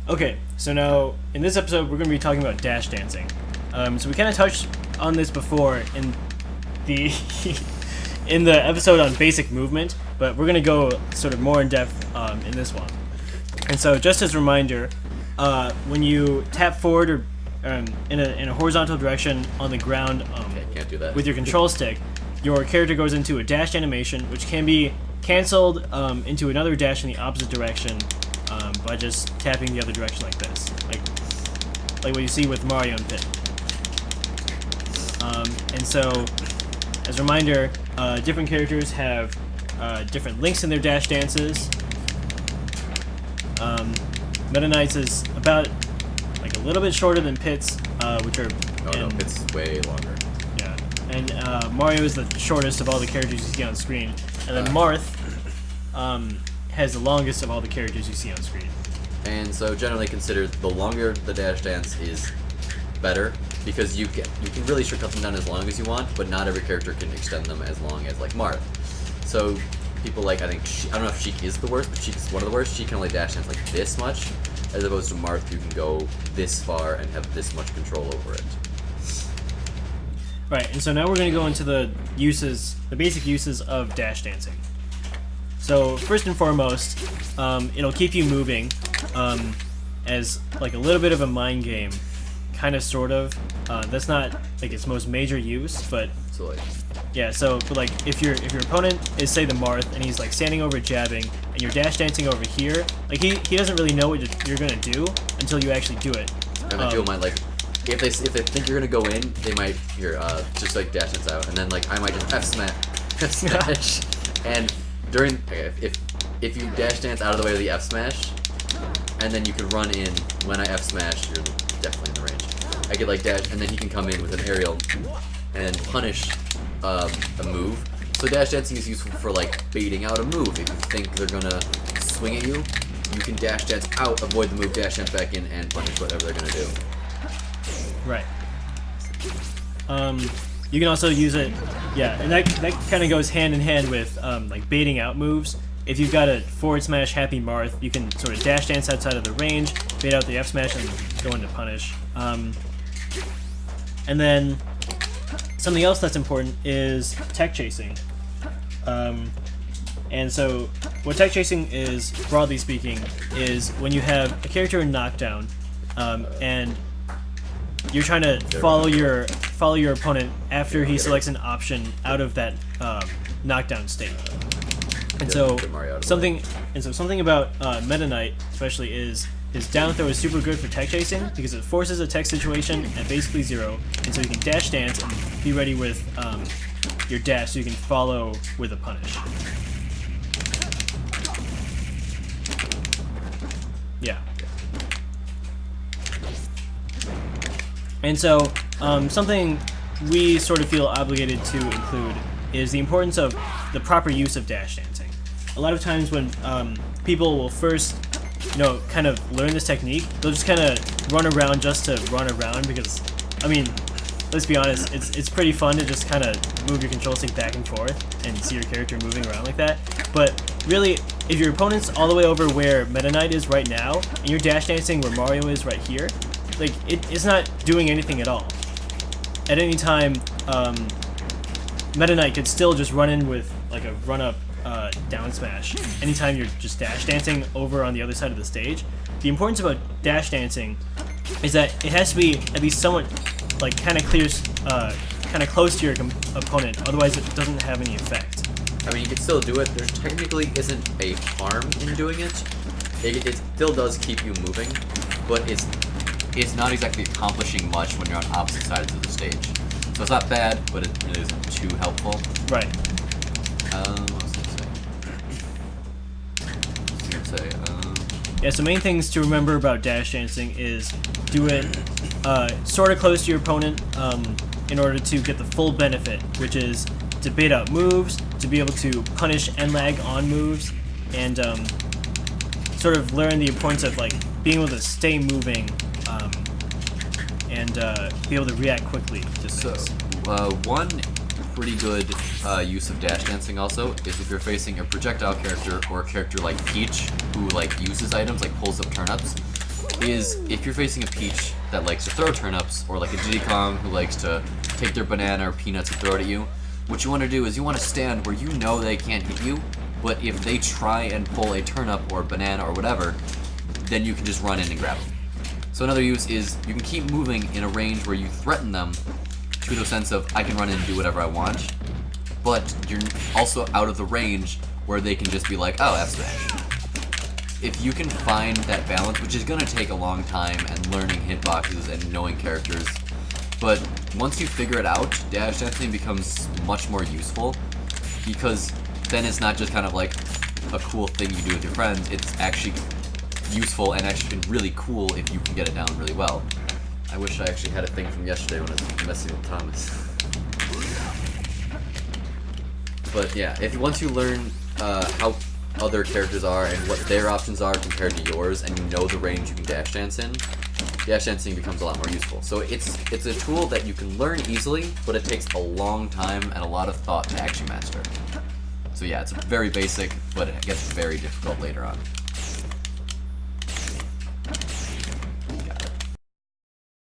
Okay, so now in this episode we're going to be talking about dash dancing. So we kind of touched on this before in the in the episode on basic movement, but we're going to go sort of more in depth in this one. And so just as a reminder, when you tap forward or in a horizontal direction on the ground Can't do that. with your control stick, your character goes into a dash animation, which can be canceled into another dash in the opposite direction by just tapping the other direction like this, like what you see with Mario and Pit. And so, as a reminder, different characters have different links in their dash dances. Meta Knight's is about like a little bit shorter than Pit's, which are Pit's way longer. Yeah, and Mario is the shortest of all the characters you see on screen, and then Marth has the longest of all the characters you see on screen. And so generally considered the longer the dash dance is better, because you can really sure cut them down as long as you want, but not every character can extend them as long as like Marth. So people like, I don't know if Sheik is the worst, but Sheik is one of the worst. She can only dash dance like this much, as opposed to Marth, you can go this far and have this much control over it. Right, and so now we're going to go into the basic uses of dash dancing. So first and foremost, it'll keep you moving as like a little bit of a mind game, kind of, sort of. That's not like its most major use, but So like, yeah. So, but like if your opponent is, say, the Marth, and he's like standing over jabbing, and you're dash dancing over here, like he doesn't really know what you're gonna do until you actually do it. and then people might like, if they think you're gonna go in, they might just like dash dance out, and then like I might just F smash, and during if you dash dance out of the way of the F smash, and then you can run in when I F smash, you're definitely in the range. I could like dash, and then he can come in with an aerial and punish a move. So dash dancing is useful for like baiting out a move. If you think they're gonna swing at you, you can dash dance out, avoid the move, dash dance back in, and punish whatever they're gonna do. Right. You can also use it, yeah, and that kind of goes hand in hand with like baiting out moves. If you've got a forward smash happy Marth, you can sort of dash dance outside of the range, bait out the F smash, and go into punish. And then something else that's important is tech chasing. And so what tech chasing is, broadly speaking, is when you have a character in knockdown, and you're trying to follow your opponent after he selects an option out of that knockdown state. And so something about Meta Knight especially is his down throw is super good for tech chasing, because it forces a tech situation at basically zero, and so you can dash dance and be ready with your dash so you can follow with a punish. Yeah. And so something we sort of feel obligated to include is the importance of the proper use of dash dancing. A lot of times when people will first, kind of learn this technique, they'll just kind of run around just to run around, because, I mean, let's be honest, it's pretty fun to just kind of move your control stick back and forth and see your character moving around like that. But really, if your opponent's all the way over where Meta Knight is right now, and you're dash dancing where Mario is right here, like, it's not doing anything at all. At any time, Meta Knight could still just run in with like a run-up down smash anytime you're just dash dancing over on the other side of the stage. The importance about dash dancing is that it has to be at least somewhat like kind of close to your opponent, otherwise it doesn't have any effect. I mean, you can still do it. There technically isn't a harm in doing it. It still does keep you moving, but it's not exactly accomplishing much when you're on opposite sides of the stage. So it's not bad, but it really isn't too helpful. Right. What was I gonna say? Yeah, so main things to remember about dash dancing is do it sort of close to your opponent in order to get the full benefit, which is to bait out moves, to be able to punish and lag on moves, and sort of learn the importance of like being able to stay moving and be able to react quickly to things. So, one pretty good use of dash dancing also is if you're facing a projectile character or a character like Peach who like uses items, like pulls up turnips. is if you're facing a Peach that likes to throw turnips, or like a Diddy Kong who likes to take their banana or peanuts and throw it at you, what you want to do is you want to stand where you know they can't hit you, but if they try and pull a turnip or a banana or whatever, then you can just run in and grab them. So another use is you can keep moving in a range where you threaten them to the sense of I can run in and do whatever I want, but you're also out of the range where they can just be like, oh, F smash. If you can find that balance, which is going to take a long time and learning hitboxes and knowing characters, but once you figure it out, dash dancing becomes much more useful, because then it's not just kind of like a cool thing you do with your friends, it's actually useful and actually really cool if you can get it down really well. I wish I actually had a thing from yesterday when I was messing with Thomas. But yeah, once you learn how other characters are and what their options are compared to yours, and you know the range you can dash dance in, dash dancing becomes a lot more useful. So it's a tool that you can learn easily, but it takes a long time and a lot of thought to actually master. So yeah, it's very basic, but it gets very difficult later on.